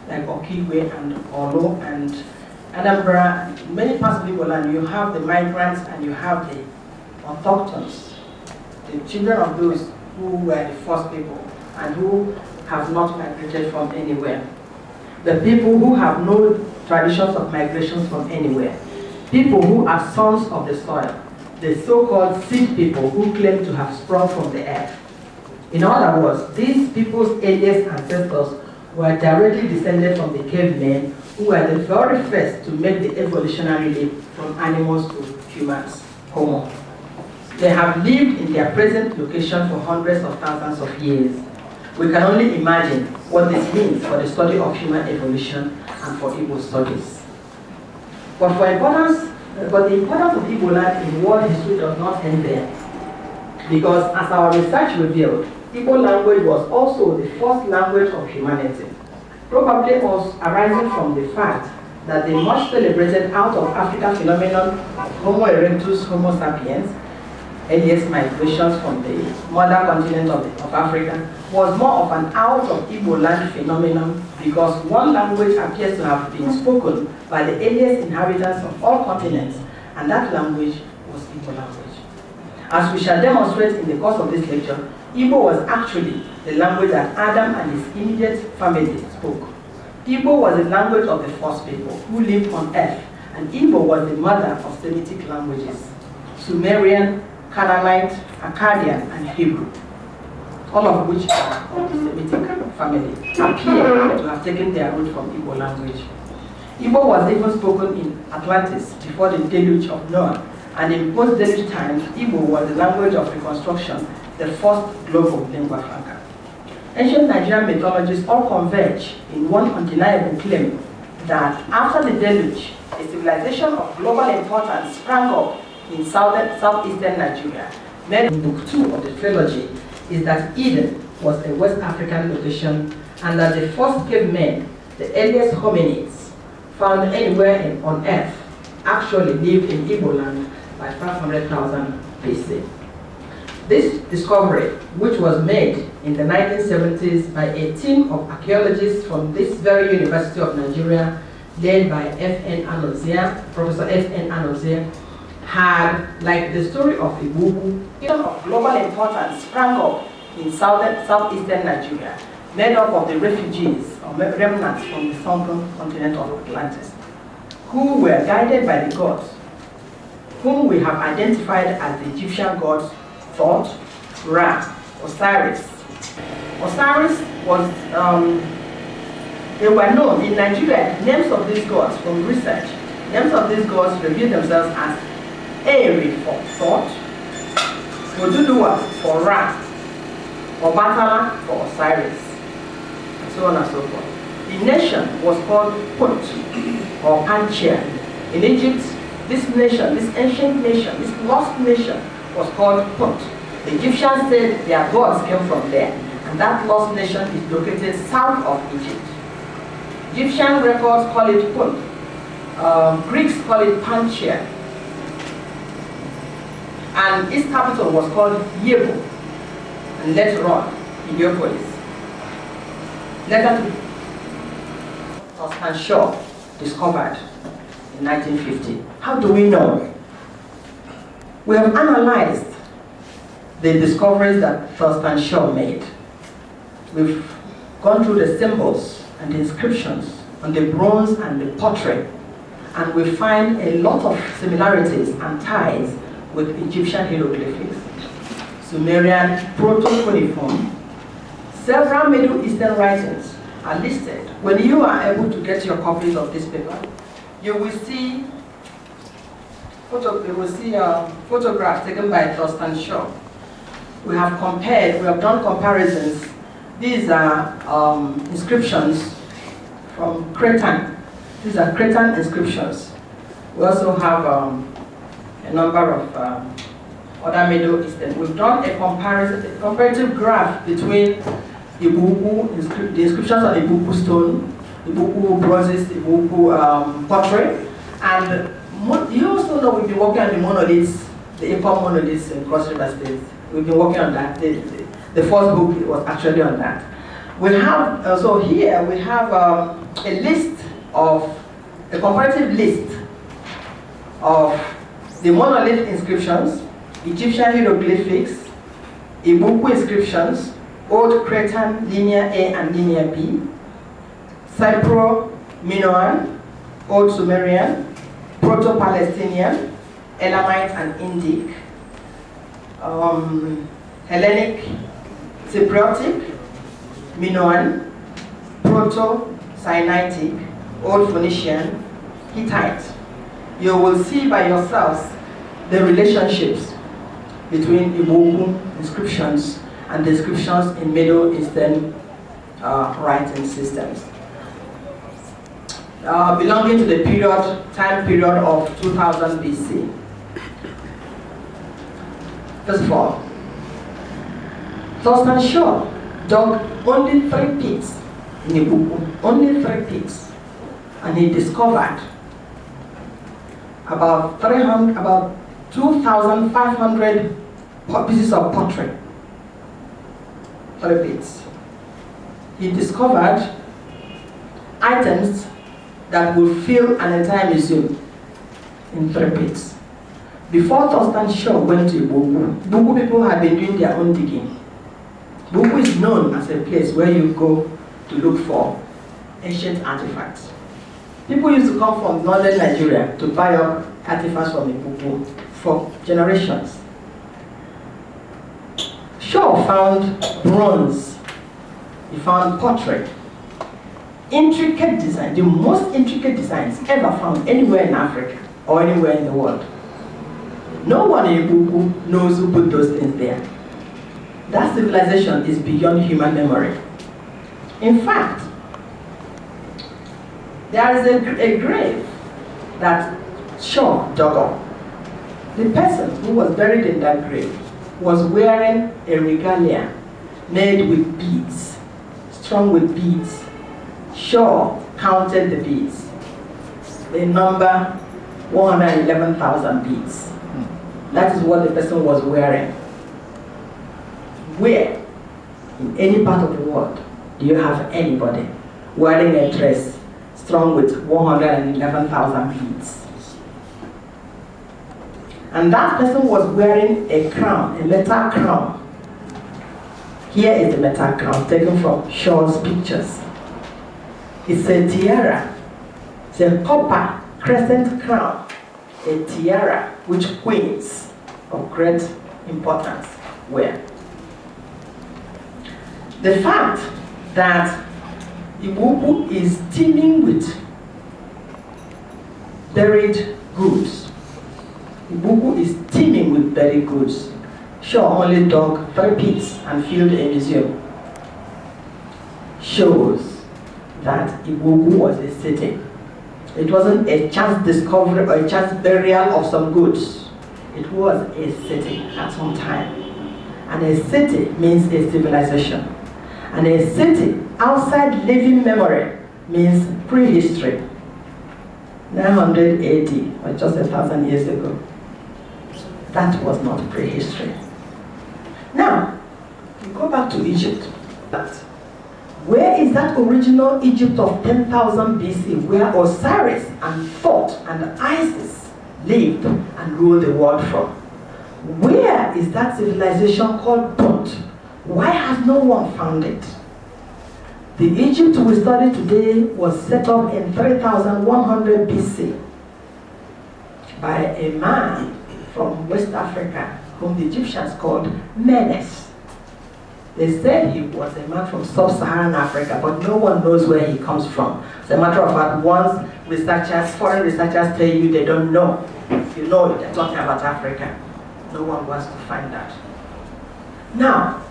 like Okigwe and Olo and Anambra, many parts of Igbo land, you have the migrants and you have the autochthones, the children of those who were the first people and who have not migrated from anywhere. The people who have no traditions of migrations from anywhere. People who are sons of the soil. The so-called seed people who claim to have sprung from the earth. In other words, these people's earliest ancestors were directly descended from the cavemen who were the very first to make the evolutionary leap from animals to humans, Homo. They have lived in their present location for hundreds of thousands of years. We can only imagine what this means for the study of human evolution and for Igbo studies. But the importance of Igbo land in world history does not end there. Because as our research revealed, Igbo language was also the first language of humanity, probably also arising from the fact that the much celebrated out of Africa phenomenon of Homo erectus, Homo sapiens, earliest migrations from the mother continent of Africa, was more of an out of Igbo land phenomenon because one language appears to have been spoken by the earliest inhabitants of all continents, and that language was Igbo language. As we shall demonstrate in the course of this lecture, Igbo was actually the language that Adam and his immediate family spoke. Igbo was the language of the first people who lived on earth, and Igbo was the mother of Semitic languages, Sumerian, Canaanite, Akkadian, and Hebrew, all of which are of the Semitic family, appear to have taken their root from Igbo language. Igbo was even spoken in Atlantis before the deluge of Noah, and in post-deluge times, Igbo was the language of reconstruction, the first global lingua franca. Ancient Nigerian mythologies all converge in one undeniable claim that after the deluge, a civilization of global importance sprang up in southeastern Nigeria. Made in Book 2 of the trilogy is that Eden was a West African location and that the first cavemen, the earliest hominids found anywhere on Earth, actually lived in Igbo land by 500,000 BC. This discovery, which was made in the 1970s by a team of archaeologists from this very University of Nigeria, led by Professor F.N. Anozia, had, like the story of Ibubu, of global importance sprang up in southeastern Nigeria, made up of the refugees or remnants from the southern continent of Atlantis, who were guided by the gods, whom we have identified as the Egyptian gods Thoth, Ra, Osiris. Osiris was, they were known in Nigeria, names of these gods from research, names of these gods reveal themselves as Eri for Thoth, Oduduwa for Ra, Obatala for Osiris, and so on and so forth. The nation was called Punt or Panchea. In Egypt, this nation, this ancient nation, this lost nation was called Punt. The Egyptians said their gods came from there, and that lost nation is located south of Egypt. Egyptian records call it Punt. Greeks call it Panchea. And its capital was called Yebo, and later on, Heliopolis. Later to Shaw discovered in 1950. How do we know? We have analyzed the discoveries that Thurston Shaw made. We've gone through the symbols and the inscriptions on the bronze and the pottery, and we find a lot of similarities and ties with Egyptian hieroglyphics, Sumerian proto-cuneiform. Several Middle Eastern writings are listed. When you are able to get your copies of this paper, you will see photographs taken by Thurston Shaw. We have done comparisons. These are inscriptions from Cretan. These are Cretan inscriptions. We also have a number of other Middle Eastern. We've done a comparative graph between Ibubu, the inscriptions on Ibubu stone, Ibubu bronzes, Ibubu pottery, and you also know we've been working on the monoliths, the Impom monoliths in Cross River State. We've been working on that. The first book was actually on that. We have, so here we have a comparative list of the monolith inscriptions, Egyptian hieroglyphics, Ibuku inscriptions, Old Cretan Linear A and Linear B, Cypro-Minoan, Old Sumerian, Proto-Palestinian, Elamite and Indic, Hellenic, Cypriotic, Minoan, Proto-Sinaitic, Old Phoenician, Hittite. You will see by yourselves the relationships between Ibuku inscriptions and the inscriptions in Middle Eastern writing systems. Belonging to the time period of 2000 BC. First of all, Thurston Shaw dug only 3 pits in Ibuku, only 3 pits, and he discovered about 2,500 pieces of pottery. 3 pits. He discovered items that will fill an entire museum in 3 pits. Before Thurston Shaw went to Ibuku, Ibuku people had been doing their own digging. Ibuku is known as a place where you go to look for ancient artifacts. People used to come from northern Nigeria to buy up artifacts from Ibuku for generations. Shaw found bronze, he found pottery, intricate design, the most intricate designs ever found anywhere in Africa or anywhere in the world. No one in Ibuku knows who put those things there. That civilization is beyond human memory. In fact, there is a grave that Shaw dug up. The person who was buried in that grave was wearing a regalia made with beads, strung with beads. Shaw counted the beads. They number 111,000 beads. That is what the person was wearing. Where, in any part of the world, do you have anybody wearing a dress strung with 111,000 beads? And that person was wearing a crown, a metal crown. Here is the metal crown taken from Shaw's pictures. It's a tiara. It's a copper crescent crown, a tiara which queens of great importance wear. The fact that Ibuku is teeming with buried goods. Ibuku is teeming with buried goods. Shaw only dug 3 pits and filled a museum. Shows that Ibuku was a city. It wasn't a chance discovery or a chance burial of some goods. It was a city at some time. And a city means a civilization. And a city outside living memory means prehistory. 900 AD, or just 1,000 years ago. That was not prehistory. Now, we go back to Egypt. Where is that original Egypt of 10,000 BC where Osiris and Thoth and Isis lived and ruled the world from? Where is that civilization called Punt? Why has no one found it? The Egypt we study today was set up in 3100 BC by a man from West Africa whom the Egyptians called Menes. They said he was a man from sub-Saharan Africa, but no one knows where he comes from. As a matter of fact, once foreign researchers tell you they don't know, you know they're talking about Africa. No one wants to find that. Now,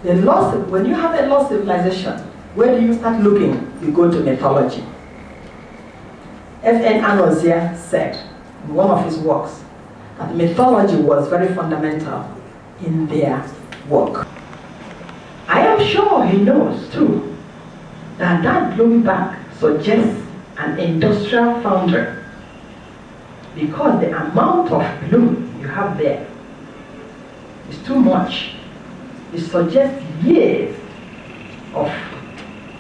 when you have a lost civilization, where do you start looking? You go to mythology. F.N. Anozia said in one of his works that mythology was very fundamental in their work. I am sure he knows too that that glowing back suggests an industrial foundry, because the amount of blue you have there is too much it suggests years of